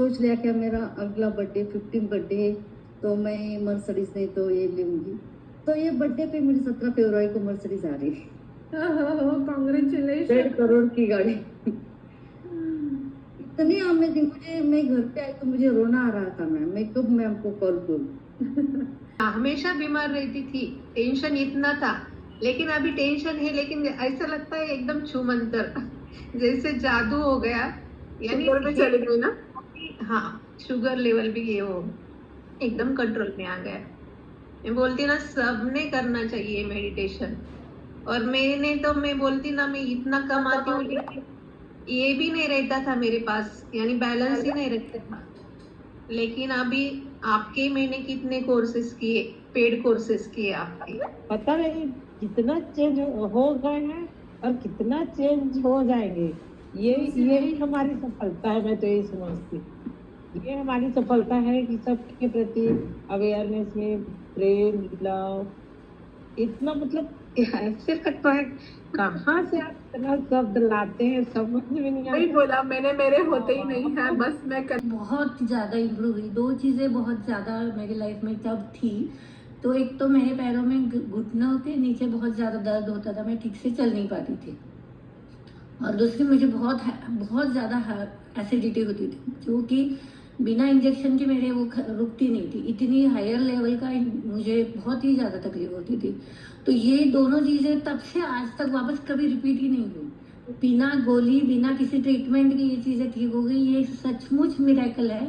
सोच लिया कि मेरा अगला बर्थडे 15 बर्थडे है, तो मैं मर्सिडीज नहीं तो ये लूंगी। तो ये बर्थडे पे मेरी 17 फरवरी को मर्सिडीज आ रही है, कॉन्ग्रेचुलेशन। 1.5 करोड़ की गाड़ी। इतनी अमेजिंग, मुझे मैं घर पे आई तो मुझे रोना आ रहा था। मैं कब मैम को कॉल करूँ। हमेशा बीमार रहती थी, टेंशन इतना था, लेकिन अभी टेंशन है, लेकिन ऐसा लगता है एकदम छूमंतर जैसे जादू हो गया। यानी शुगर में चली गई ना। हाँ, शुगर लेवल भी ये हो एकदम कंट्रोल में आ गया। मैं बोलती ना, सबने करना चाहिए मेडिटेशन। और मैं बोलती ना, मैं इतना कमाती हूँ, लेकिन ये भी नहीं रहता था मेरे पास, यानी बैलेंस ही नहीं रहता था। लेकिन अभी आपके मैंने कितने कोर्सेज किए, पेड कोर्सेज किए आपके, पता नहीं कितना चेंज हो गए हैं और कितना चेंज हो जाएंगे। यही हमारी सफलता है। मैं तो यही समझती, ये हमारी सफलता है कि सबके प्रति अवेयरनेस में प्रेम, लव, इतना मतलब ऐसे लगता है कहाँ से आप इतना शब्द लाते हैं, समझ में नहीं वही आता। बोला मैंने, मेरे होते ही नहीं है, बस मैं बहुत ज़्यादा इम्प्रूव हुई। दो चीज़ें बहुत ज़्यादा मेरी लाइफ में तब थी। तो एक तो मेरे पैरों में घुटनों के नीचे बहुत ज़्यादा दर्द होता था, मैं ठीक से चल नहीं पाती थी। और दूसरी मुझे बहुत ज़्यादा एसिडिटी होती थी, जो कि बिना इंजेक्शन के मेरे वो रुकती नहीं थी। इतनी हायर लेवल का मुझे बहुत ही ज़्यादा तकलीफ होती थी। तो ये दोनों चीज़ें तब से आज तक वापस कभी रिपीट ही नहीं हुई। बिना गोली, बिना किसी ट्रीटमेंट के ये चीज़ें ठीक हो गई। ये सचमुच मिरेकल है,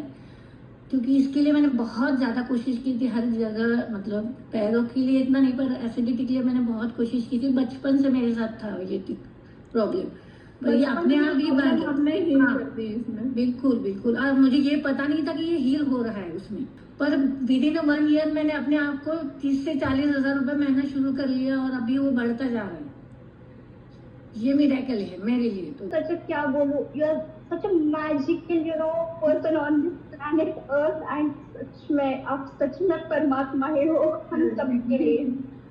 क्योंकि इसके लिए मैंने बहुत ज़्यादा कोशिश की थी हर जगह। मतलब पैरों के लिए इतना नहीं, पर एसिडिटी के लिए मैंने बहुत कोशिश की थी। बचपन से मेरे साथ था ये प्रॉब्लम, पर ये अपने आप ही बन गया। हमने हील हाँ, कर दी इसमें। बिल्कुल बिल्कुल। और मुझे ये पता नहीं था कि ये हील हो रहा है उसमें। पर विद इन 1 ईयर मैंने अपने आप को 30 से 40 हजार रुपये महीना शुरू कर लिया, और अभी वो बढ़ता जा रहा है। ये मिरेकल है मेरे लिए तो। Such a क्या बोलूं, you're such a magical, person on this planet Earth, and सच में आप सच में परमात्मा ही हो हम सबके लिए।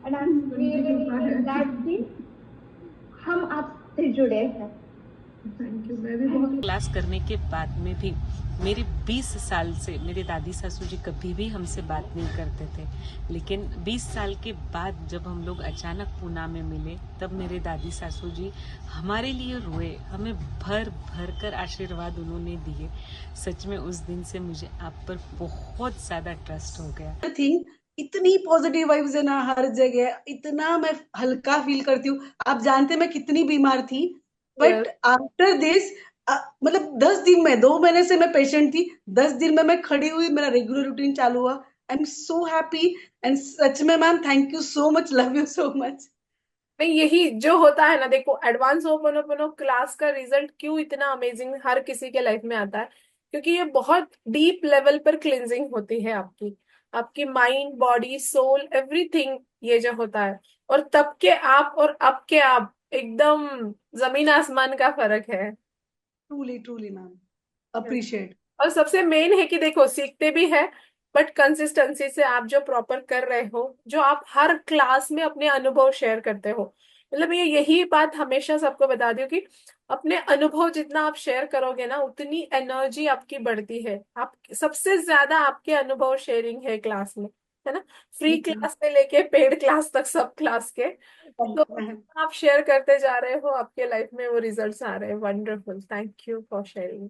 and I'm really glad कि हम आपसे जुड़े हैं। Thank you. मैं भी बहुत क्लास करने के बाद में भी मेरे 20 साल से मेरे दादी सासू जी कभी भी हमसे बात नहीं करते थे, लेकिन 20 साल के बाद जब हम लोग अचानक पूना में मिले, तब मेरे दादी सासू जी हमारे लिए रोए, हमें भर भर कर आशीर्वाद उन्होंने दिए। सच में उस दिन से मुझे आप पर बहुत ज्यादा ट्रस्ट हो गया थी। इतनी पॉजिटिव वाइब्स है ना हर जगह, इतना मैं हल्का फील करती हूँ। आप जानते मैं कितनी बीमार थी, बट आफ्टर दिस मतलब 10 दिन में, 2 महीने से मैं पेशेंट थी, 10 दिन में मैं खड़ी हुई, मेरा रेगुलर रूटीन चालू हुआ। I am so happy. And सच में ma'am thank you so much, love you so much. नहीं, यही जो होता है ना, देखो एडवांस होपोनोपोनो क्लास का रिजल्ट क्यों इतना अमेजिंग हर किसी के लाइफ में आता है, क्योंकि ये बहुत डीप लेवल पर क्लिनजिंग होती है आपकी, आपकी माइंड, बॉडी, सोल, एवरीथिंग। ये जो होता है, और तब के आप और अब के आप, एकदम जमीन आसमान का फर्क है। Truly truly ma'am, appreciate. और सबसे मेन है कि देखो, सीखते भी है, बट कंसिस्टेंसी से आप जो प्रॉपर कर रहे हो, जो आप हर क्लास में अपने अनुभव शेयर करते हो। मतलब ये यही बात हमेशा सबको बता दूं कि अपने अनुभव जितना आप शेयर करोगे ना, उतनी एनर्जी आपकी बढ़ती है। आप सबसे ज्यादा आपके अनुभव शेयरिंग है क्लास में, है ना। फ्री क्लास से लेके पेड क्लास तक, सब क्लास के, तो आप शेयर करते जा रहे हो, आपके लाइफ में वो रिजल्ट्स आ रहे हैं। Wonderful, thank you for sharing.